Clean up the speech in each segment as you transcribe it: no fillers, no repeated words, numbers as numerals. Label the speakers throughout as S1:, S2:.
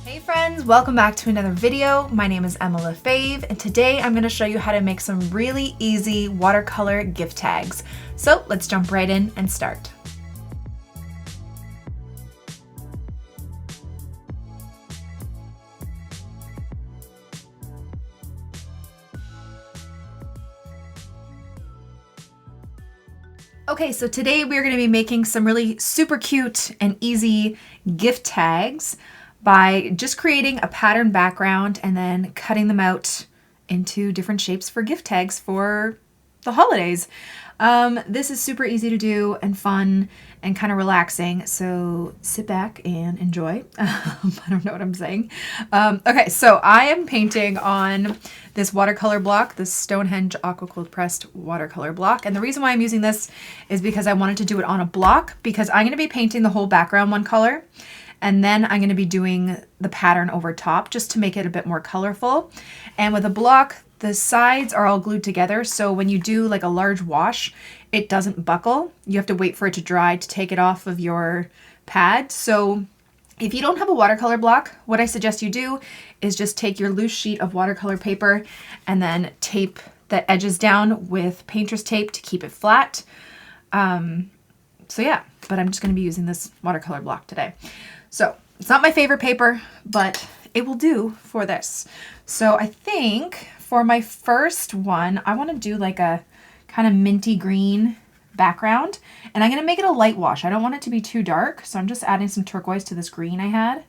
S1: Hey friends, welcome back to another video. My name is Emma Lefave, and today I'm going to show you how to make some really easy watercolor gift tags. So let's jump right in and start. Okay, so today we're going to be making some really super cute and easy gift tags by just creating a pattern background and then cutting them out into different shapes for gift tags for the holidays. This is super easy to do and fun and kind of relaxing, so sit back and enjoy. I don't know what I'm saying. Okay, so I am painting on this watercolor block, this Stonehenge Aqua Cold Pressed watercolor block, and the reason why I'm using this is because I wanted to do it on a block because I'm going to be painting the whole background one color. And then I'm going to be doing the pattern over top just to make it a bit more colorful. And with a block, the sides are all glued together. So when you do like a large wash, it doesn't buckle. You have to wait for it to dry to take it off of your pad. So if you don't have a watercolor block, what I suggest you do is just take your loose sheet of watercolor paper and then tape the edges down with painter's tape to keep it flat. So yeah, but I'm just going to be using this watercolor block today. So it's not my favorite paper, but it will do for this. So I think for my first one, I want to do like a kind of minty green background, and I'm going to make it a light wash. I don't want it to be too dark, so I'm just adding some turquoise to this green I had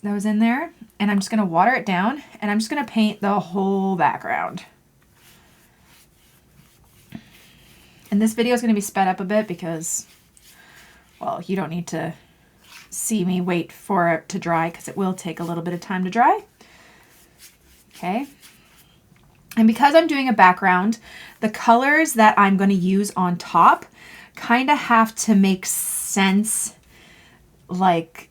S1: that was in there, and I'm just going to water it down, and I'm just going to paint the whole background. And this video is going to be sped up a bit because, well, you don't need to see me wait for it to dry because it will take a little bit of time to dry. Okay. And because I'm doing a background, the colors that I'm going to use on top kind of have to make sense. Like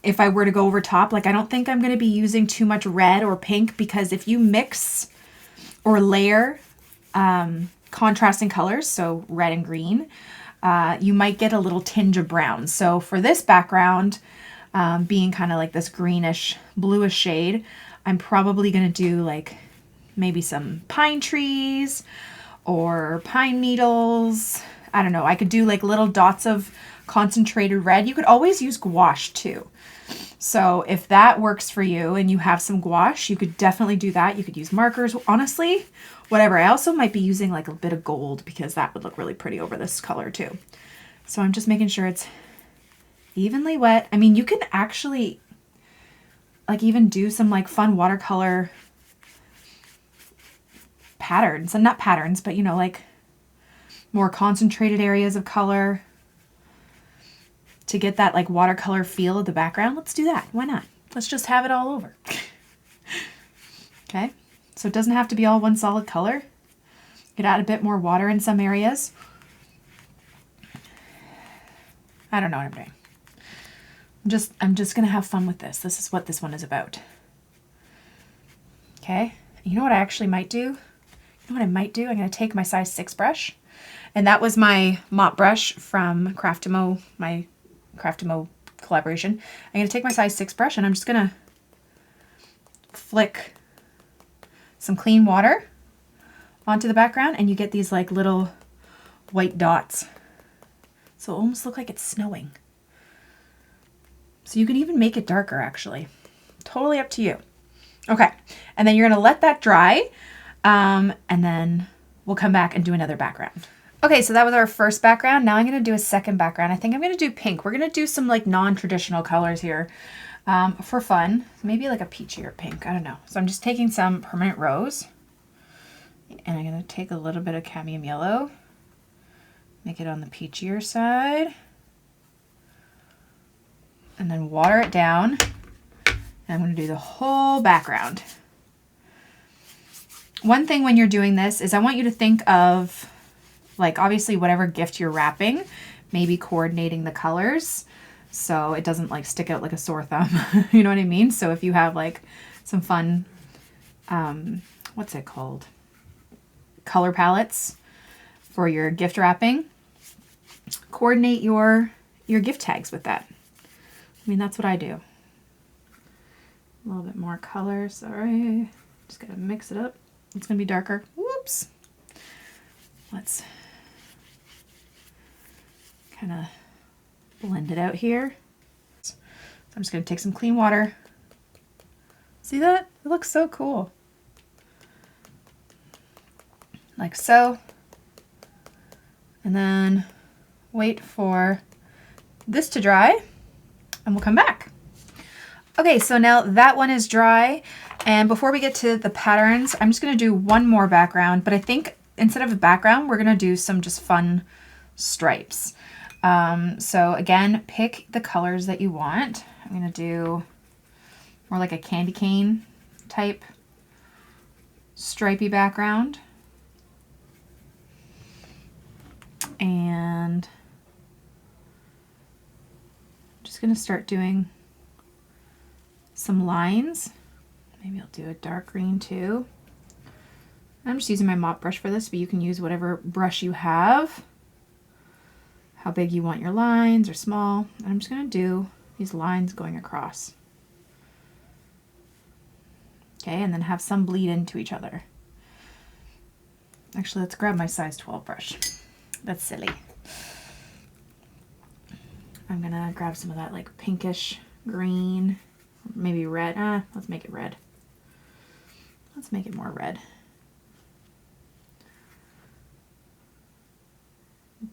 S1: if I were to go over top, like I don't think I'm going to be using too much red or pink, because if you mix or layer contrasting colors, so red and green, you might get a little tinge of brown. So for this background, being kind of like this greenish, bluish shade, I'm probably going to do like maybe some pine trees or pine needles. I don't know. I could do like little dots of concentrated red. You could always use gouache too. So if that works for you and you have some gouache, you could definitely do that. You could use markers, honestly, whatever. I also might be using like a bit of gold because that would look really pretty over this color too. So I'm just making sure it's evenly wet. I mean, you can actually like even do some like fun watercolor patterns, and not patterns, but you know, like more concentrated areas of color to get that like watercolor feel of the background. Let's do that. Why not? Let's just have it all over. Okay. So it doesn't have to be all one solid color. You could add a bit more water in some areas. I don't know what I'm doing. I'm just going to have fun with this. This is what this one is about. Okay. You know what I actually might do? You know what I might do? I'm going to take my size 6 brush. And that was my mop brush from Craftimo, my Craftimo collaboration. I'm going to take my size 6 brush and I'm just going to flick some clean water onto the background, and you get these like little white dots. So it almost looks like it's snowing. So you can even make it darker actually. Totally up to you. Okay. And then you're going to let that dry. And then we'll come back and do another background. Okay, so that was our first background. Now I'm going to do a second background. I think I'm going to do pink. We're going to do some like non-traditional colors here for fun. Maybe like a peachier pink. I don't know. So I'm just taking some permanent rose, and I'm going to take a little bit of cadmium yellow, make it on the peachier side, and then water it down. And I'm going to do the whole background. One thing when you're doing this is I want you to think of, like, obviously whatever gift you're wrapping, maybe coordinating the colors so it doesn't like stick out like a sore thumb. You know what I mean? So if you have like some fun, what's it called? Color palettes for your gift wrapping, coordinate your gift tags with that. I mean, that's what I do. A little bit more color, sorry. Just gotta mix it up. It's gonna be darker. Whoops. Let's kind of blend it out here. So I'm just gonna take some clean water. See that? It looks so cool. Like so. And then wait for this to dry and we'll come back. Okay, so now that one is dry. And before we get to the patterns, I'm just gonna do one more background, but I think instead of a background, we're gonna do some just fun stripes. So again, pick the colors that you want. I'm gonna do more like a candy cane type stripey background. And I'm just gonna start doing some lines. Maybe I'll do a dark green too. I'm just using my mop brush for this, but you can use whatever brush you have. How big you want your lines or small. And I'm just gonna do these lines going across. Okay, and then have some bleed into each other. Actually, let's grab my size 12 brush. That's silly. I'm gonna grab some of that like pinkish green, maybe red. Let's make it red. Let's make it more red.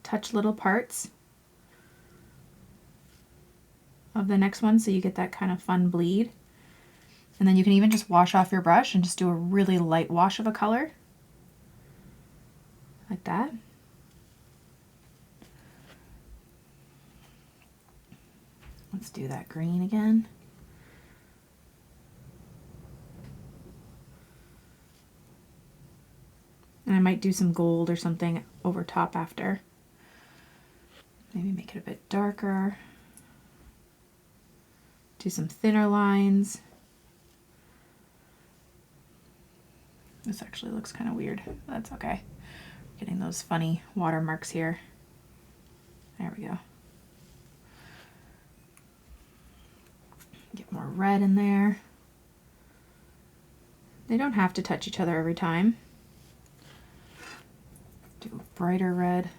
S1: Touch little parts of the next one so you get that kind of fun bleed. And then you can even just wash off your brush and just do a really light wash of a color. Like that. Let's do that green again. And I might do some gold or something over top after. Maybe make it a bit darker. Do some thinner lines. This actually looks kind of weird. That's okay. Getting those funny watermarks here. There we go. Get more red in there. They don't have to touch each other every time. Do a brighter red.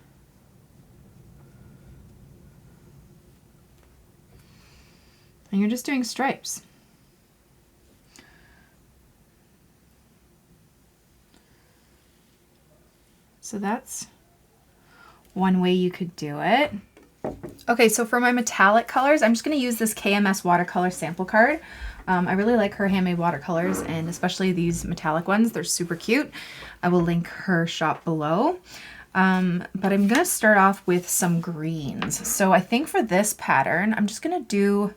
S1: And you're just doing stripes. So that's one way you could do it. Okay, so for my metallic colors, I'm just going to use this KMS watercolor sample card. I really like her handmade watercolors, and especially these metallic ones. They're super cute. I will link her shop below. But I'm going to start off with some greens. So I think for this pattern, I'm just going to do,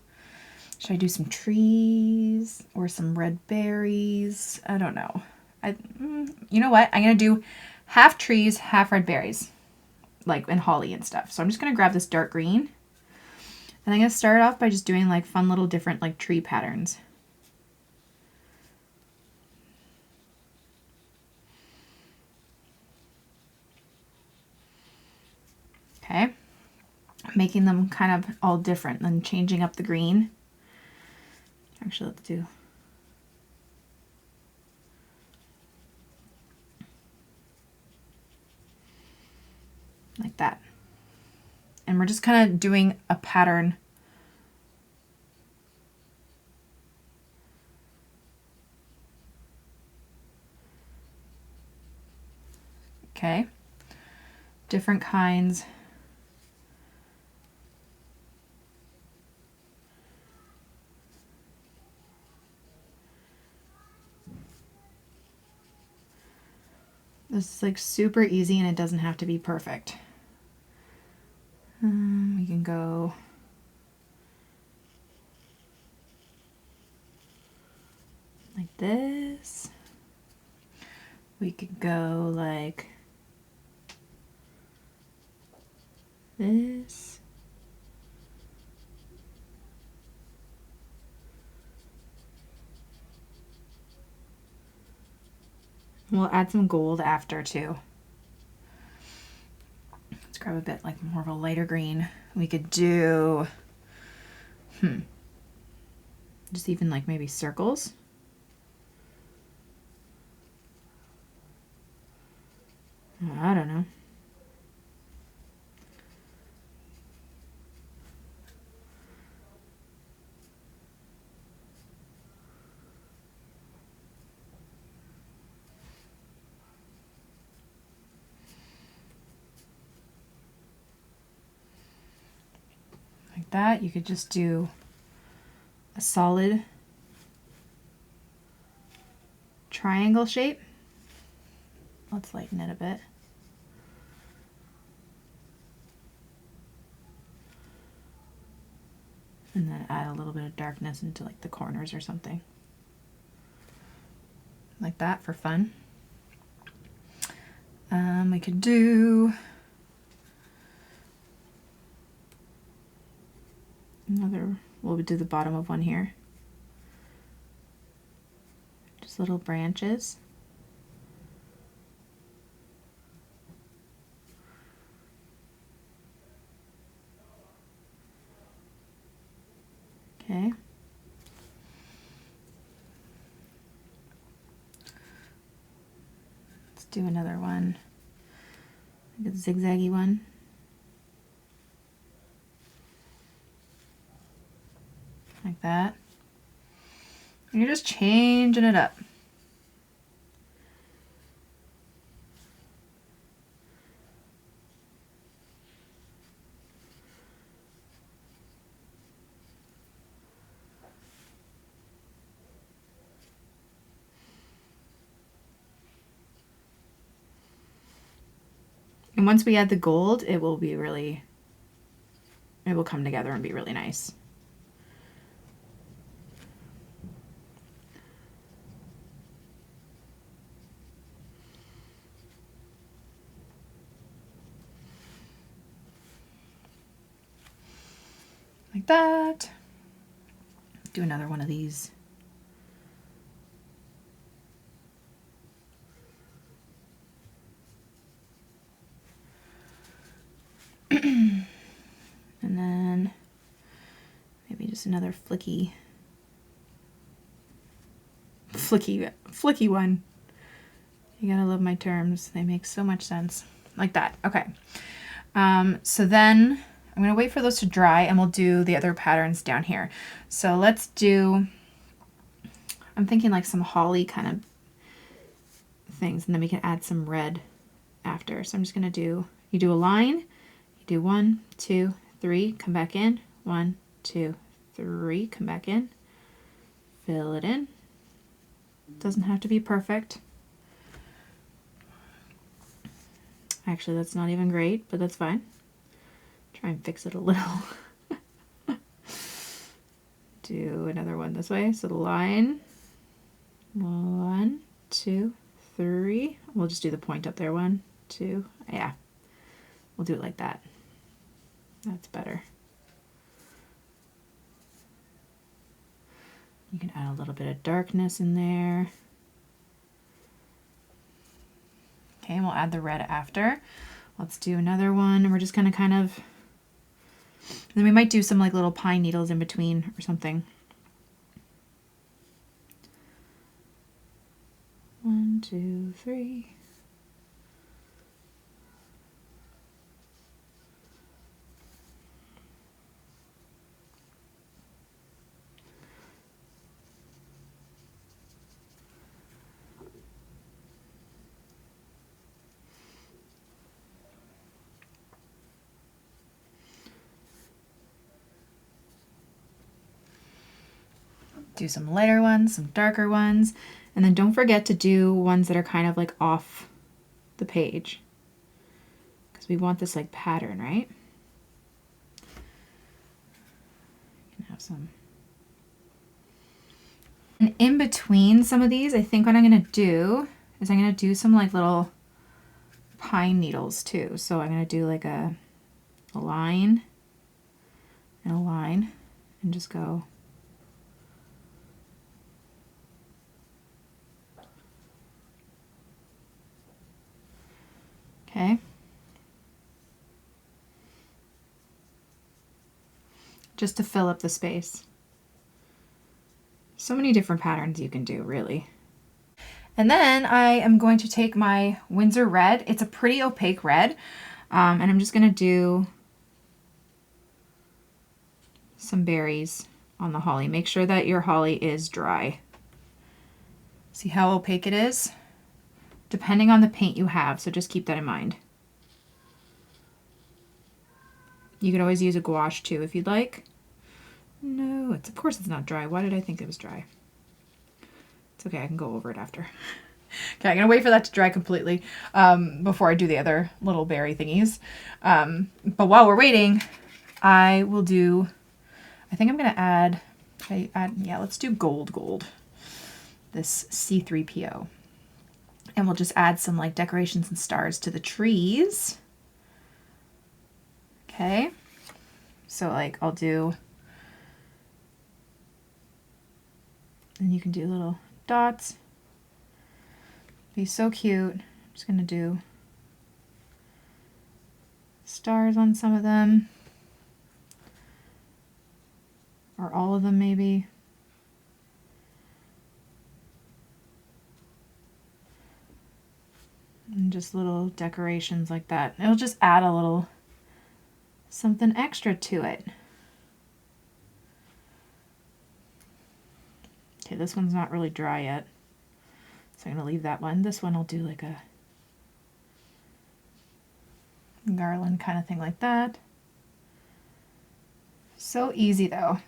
S1: should I do some trees or some red berries? I don't know. You know what? I'm going to do half trees, half red berries, like in holly and stuff. So I'm just going to grab this dark green. And I'm going to start off by just doing like fun little different like tree patterns. Okay. Making them kind of all different, then changing up the green. Actually, let's do like that. And we're just kind of doing a pattern. Okay. Different kinds. This is like super easy and it doesn't have to be perfect. We can go like this. We could go like this. We'll add some gold after too. Let's grab a bit like more of a lighter green. We could do, Just even like maybe circles. I don't know. Like that. You could just do a solid triangle shape. Let's lighten it a bit. And then add a little bit of darkness into like the corners or something. Like that for fun. We could do another, we'll do the bottom of one here. Just little branches. Okay. Let's do another one, like a zigzaggy one. Like that. And you're just changing it up. And once we add the gold, it will be really, it will come together and be really nice. Like that. Do another one of these. And then maybe just another flicky one. You gotta love my terms. They make so much sense. Like that. Okay. So then I'm gonna wait for those to dry and we'll do the other patterns down here. So let's do, I'm thinking like some holly kind of things, and then we can add some red after. So I'm just gonna do, you do a line, you do 1, 2, 3, come back in, 1, 2, 3, come back in, fill it in. Doesn't have to be perfect. Actually, that's not even great, but that's fine. Try and fix it a little. Do another one this way. So the line, 1, 2, 3. We'll just do the point up there. 1, 2. Yeah, we'll do it like that. That's better. You can add a little bit of darkness in there. Okay, and we'll add the red after. Let's do another one. We're just gonna kind of, then we might do some like little pine needles in between or something. 1, 2, 3. Do some lighter ones, some darker ones, and then don't forget to do ones that are kind of like off the page, because we want this like pattern, right? You can have some. And in between some of these, I think what I'm going to do is I'm going to do some like little pine needles too. So I'm going to do like a line and a line and just go. Okay. Just to fill up the space. So many different patterns you can do, really. And then I am going to take my Winsor red. It's a pretty opaque red. And I'm just going to do some berries on the holly. Make sure that your holly is dry. See how opaque it is? Depending on the paint you have, so just keep that in mind. You could always use a gouache too if you'd like. No, of course it's not dry. Why did I think it was dry? It's okay, I can go over it after. Okay, I'm gonna wait for that to dry completely before I do the other little berry thingies. But while we're waiting, I will do, I think I'm gonna add, yeah, let's do gold. This C3PO. And we'll just add some like decorations and stars to the trees. Okay, so like I'll do, and you can do little dots. Be so cute. I'm just gonna do stars on some of them, or all of them maybe. And just little decorations like that. It'll just add a little something extra to it. Okay, this one's not really dry yet, so I'm gonna leave that one. This one I'll do like a garland kind of thing like that. So easy though.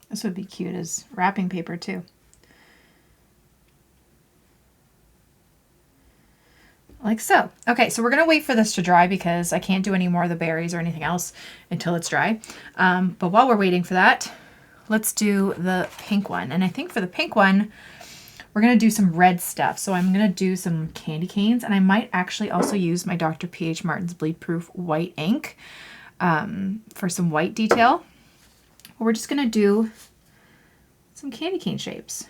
S1: This would be cute as wrapping paper too. Like so. Okay, so we're gonna wait for this to dry because I can't do any more of the berries or anything else until it's dry. But while we're waiting for that, let's do the pink one. And I think for the pink one, we're gonna do some red stuff. So I'm gonna do some candy canes, and I might actually also use my Dr. P.H. Martin's Bleed Proof white ink for some white detail. We're just gonna do some candy cane shapes.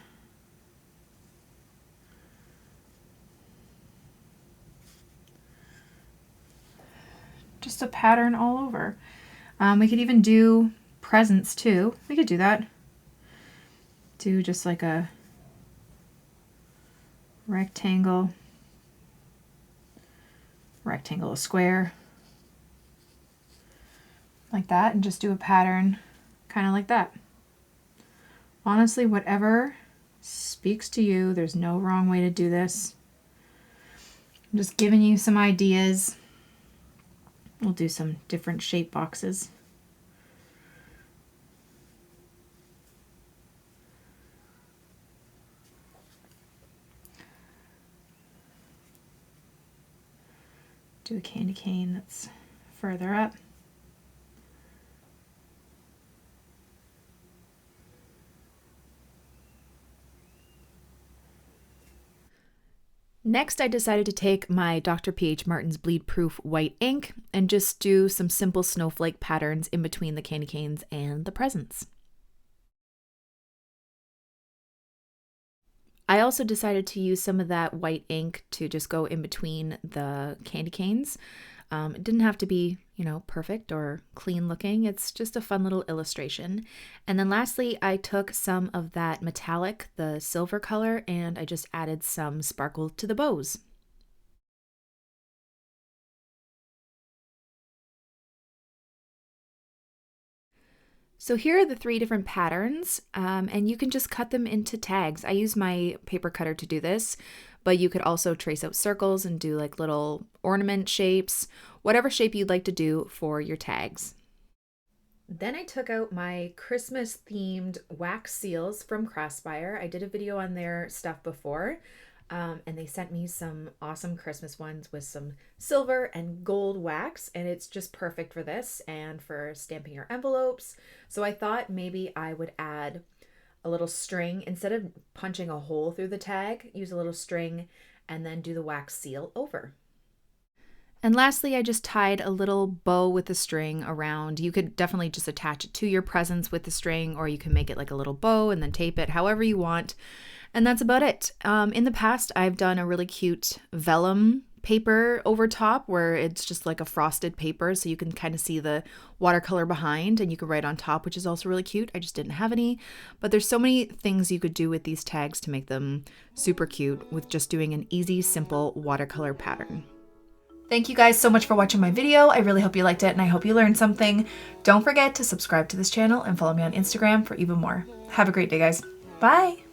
S1: Just a pattern all over. We could even do presents too. We could do that. Do just like a rectangle, a square, like that, and just do a pattern kind of like that. Honestly, whatever speaks to you, there's no wrong way to do this. I'm just giving you some ideas. We'll do some different shape boxes. Do a candy cane that's further up. Next, I decided to take my Dr. P.H. Martin's Bleed Proof white ink and just do some simple snowflake patterns in between the candy canes and the presents. I also decided to use some of that white ink to just go in between the candy canes. It didn't have to be, perfect or clean looking. It's just a fun little illustration. And then lastly, I took some of that metallic, the silver color, and I just added some sparkle to the bows. So here are the 3 different patterns, and you can just cut them into tags. I use my paper cutter to do this, but you could also trace out circles and do like little ornament shapes, whatever shape you'd like to do for your tags. Then I took out my Christmas themed wax seals from Craspire. I did a video on their stuff before, and they sent me some awesome Christmas ones with some silver and gold wax, and it's just perfect for this and for stamping your envelopes. So I thought maybe I would add a little string. Instead of punching a hole through the tag, use a little string and then do the wax seal over. And lastly, I just tied a little bow with a string around. You could definitely just attach it to your presents with the string, or you can make it like a little bow and then tape it however you want. And that's about it. In the past, I've done a really cute vellum paper over top where it's just like a frosted paper, so you can kind of see the watercolor behind and you can write on top, which is also really cute. I just didn't have any, but there's so many things you could do with these tags to make them super cute with just doing an easy, simple watercolor pattern. Thank you guys so much for watching my video. I really hope you liked it and I hope you learned something. Don't forget to subscribe to this channel and follow me on Instagram for even more. Have a great day, guys. Bye.